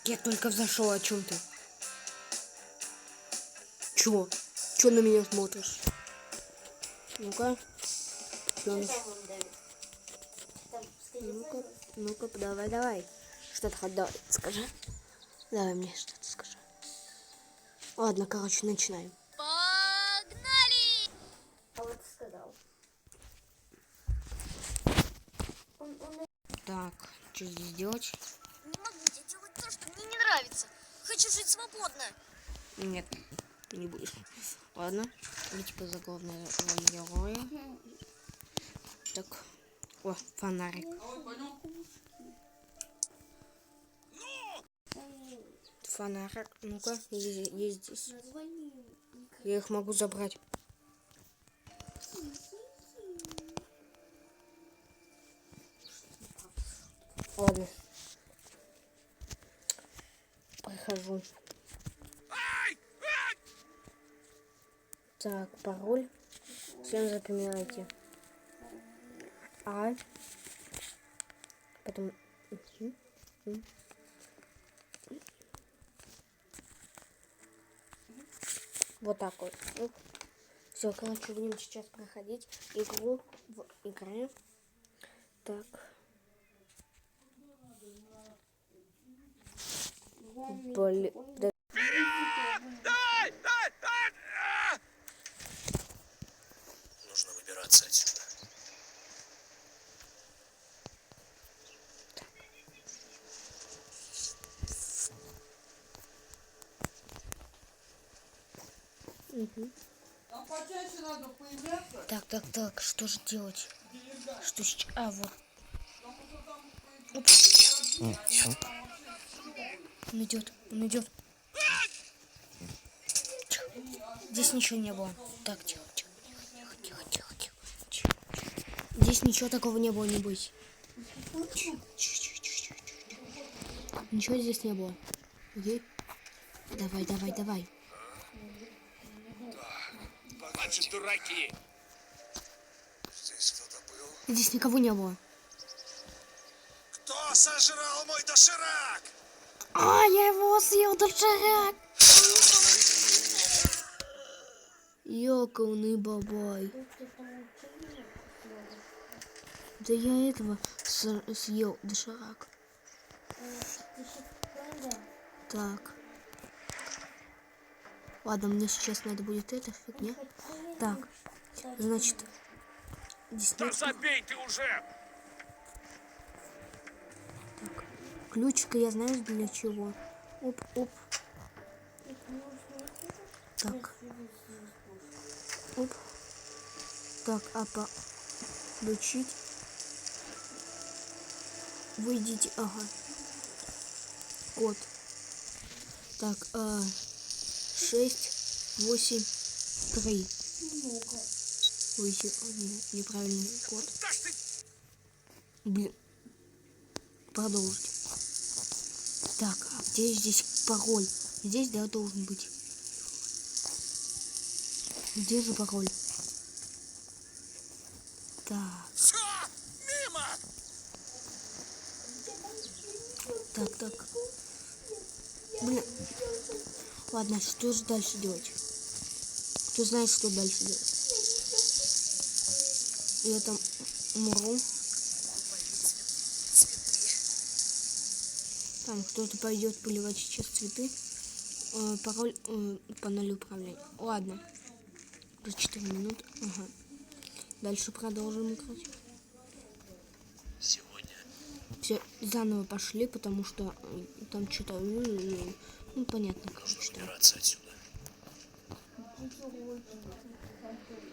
Я только взошел, о чем ты? Чё? Чё на меня смотришь? Ну-ка. Ну-ка, давай. Что-то хоть давай, скажи. Давай мне что-то скажи. Ладно, короче, начинаем. Погнали! А вот сказал. Так, что здесь делать? Не могу я делать то, что мне не нравится. Хочу жить свободно. Нет, не будешь. Ладно, идите по заглавной роли героя. Так, о, фонарик. Фонарик, ну-ка, есть здесь. Я их могу забрать. Ладно. Прихожу. Так, пароль. Всем запоминайте. А. Потом. Вот так вот. Все, короче, будем сейчас проходить игру в игре. Так. Блин. Нужно выбираться отсюда. Так, что же делать? Что сейчас? А, вот. Он идет. Здесь ничего не было. Так, тихо. Здесь ничего такого не было, не бойся. Ничего здесь не было. Окей? Давай. Хватит, дураки! Здесь кто-то был? Здесь никого не было. Кто сожрал мой доширак? А, я его съел, доширак! Ёкалный бабай. Да я этого съел доширак. Так. Ладно, мне сейчас надо будет эта фигня. Так, значит, здесь Да нет. забей ты уже! Так, ключика я знаю для чего. Оп. Так. Оп. Так, получить. Выйдите, ага. Код. Так, 6, 8, 3. Ой, неправильный код. Блин. Продолжить. Так, а где здесь пароль? Здесь, да, должен быть. Где же пароль? Так. Все, мимо! Так. Блин. Ладно, что же дальше делать? Кто знает, что дальше делать? Я там умру. Там кто-то пойдет поливать сейчас цветы. Пароль панель управления. Ладно. Плюс 4 минуты. Ага. Дальше продолжим играть. Сегодня. Все, заново пошли, потому что там что-то... Ну, понятно, Нужно короче. выбираться отсюда.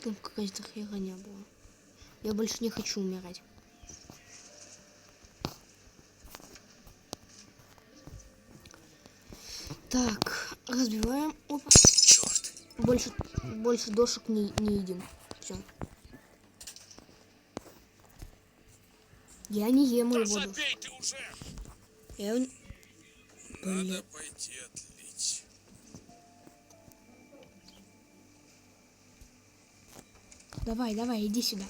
Там какая-то херня была. Я больше не хочу умирать. Так, разбиваем. Опа. Черт. Больше дошек не едим. Все. Я не ем Да его забей ты уже! Блин. Надо пойти отлить. Давай, иди сюда.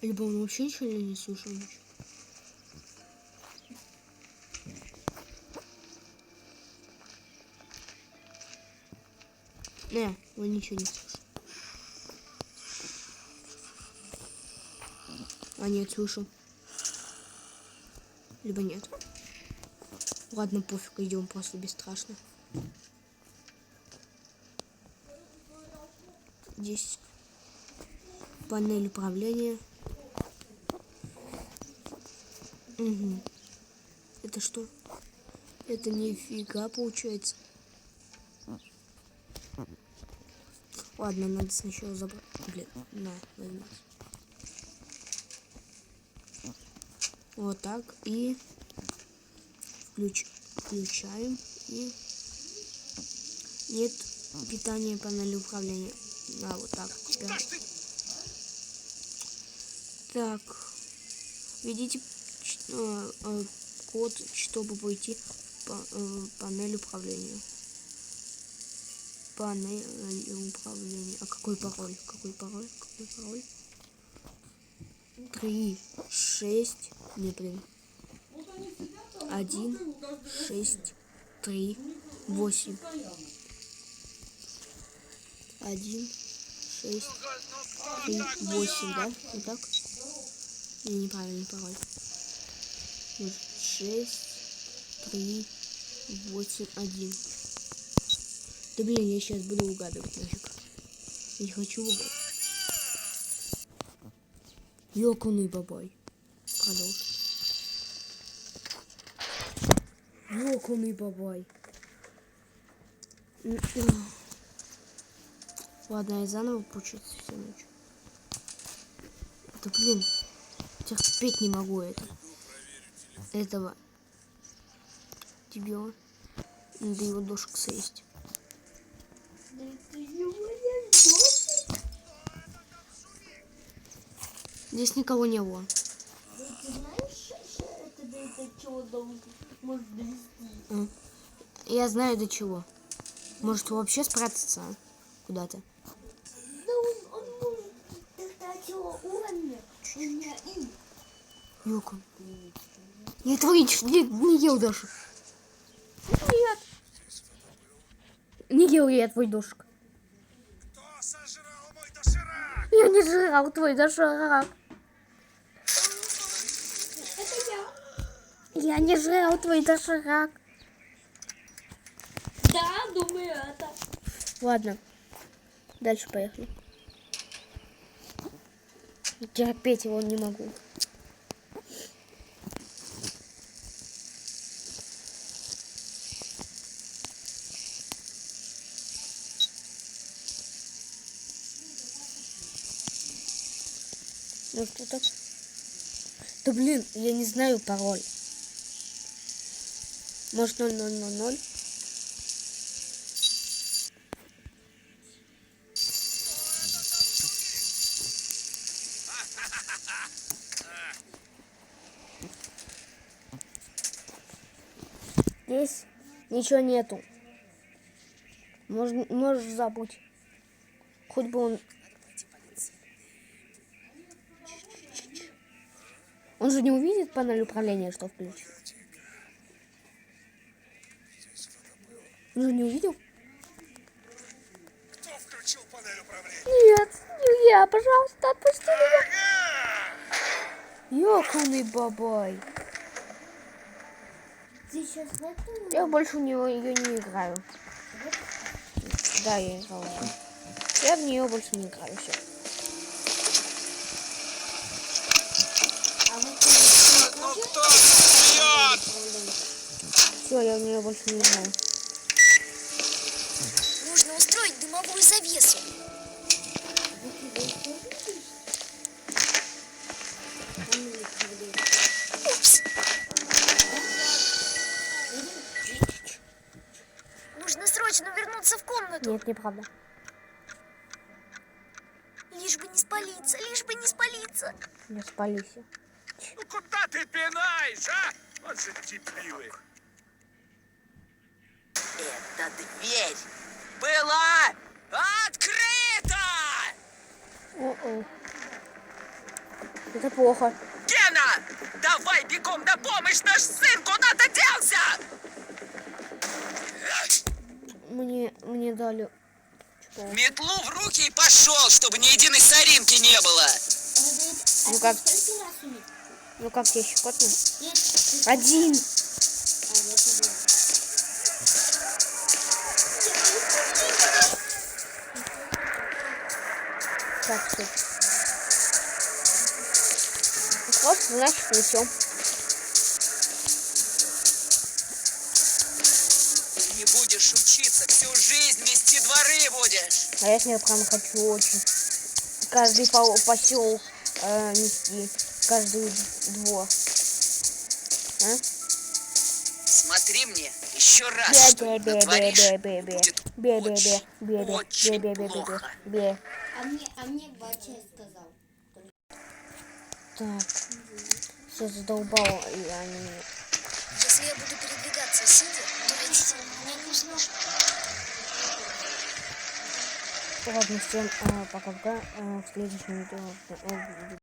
Либо он вообще ничего не слышал. Не, вы ничего не слышите. А нет, слышу. Либо нет. Ладно, пофиг, идем просто бесстрашно. Здесь панель управления. Угу. Это что? Это нифига получается. Ладно, надо сначала забрать. Блин, на, возьми. Вот так. И включаем. И нет питания панели управления. На, вот так. Теперь. Так. Введите код, чтобы войти в панель управления. Панель управления. А какой пароль? Какой пароль? Какой пароль? 3, 6. Не, блин. 1, 6, 3, 8. 1, 6, 3, 8, да? Вот так? Не, неправильный пароль. 6, 3, 8, 1. Да блин, я сейчас буду угадывать нафиг. Я не хочу угадать. Ёканый бабай. Продолжим. Ёканый бабай. Ладно, я заново получится всю ночь. Да блин, терпеть не могу это. Этого дебила. Надо его дошек съесть. Здесь никого не было. Ты знаешь, это до чего может довести? Я знаю до чего. Может вообще спрятаться куда-то? Да он может до чего уровня. У меня им. Ёка. Я твои не ел даже. Нет. Не ел я твой дошек. Кто сожрал мой доширак? Я не жрал твой доширак. Это я. Я не жрал твой доширак. Да, думаю, это. Ладно. Дальше поехали. Терпеть его не могу. Ну что так? Да блин, я не знаю пароль. Может 0000? Здесь ничего нету. Можешь забудь. Хоть бы он... Он же не увидит панель управления, что включил. Он же не увидел? Кто включил панель управления? Нет, не я, пожалуйста, отпусти меня. Ёканый бабай. Ты сейчас в эту? Я больше в него ее не играю. Да, я играла. Я в нее больше не играю. Все. А вы Ну кто бьет? Все, я в нее больше не играю. Нужно устроить дымовую завесу. Упс. Нужно срочно вернуться в комнату. Нет, неправда. Лишь бы не спалиться, лишь бы не спалиться. Не спались. Ну куда ты пинаешь, а? Вот же типливый. Эта дверь была открыта! О-о. Это плохо. Гена, давай бегом на помощь, наш сын куда-то делся! Мне дали... Метлу в руки и пошел, чтобы ни единой соринки не было. Ну как? Сколько раз у них? Ну как тебе щекотно? Нет, ты- Один. А, я забыла. Так, стоп. Просто, значит, несем. Не будешь учиться, всю жизнь мести дворы будешь. А я с ней прям хочу очень. Каждый посел нести. Каждый двор. А? Смотри мне еще раз, что натворишь, будет очень плохо. А мне батя сказал. Так. Все задолбало, и они меня. Если я буду передвигаться сидя, то родители меня не услышат. Ладно, всем пока-пока. В следующем видео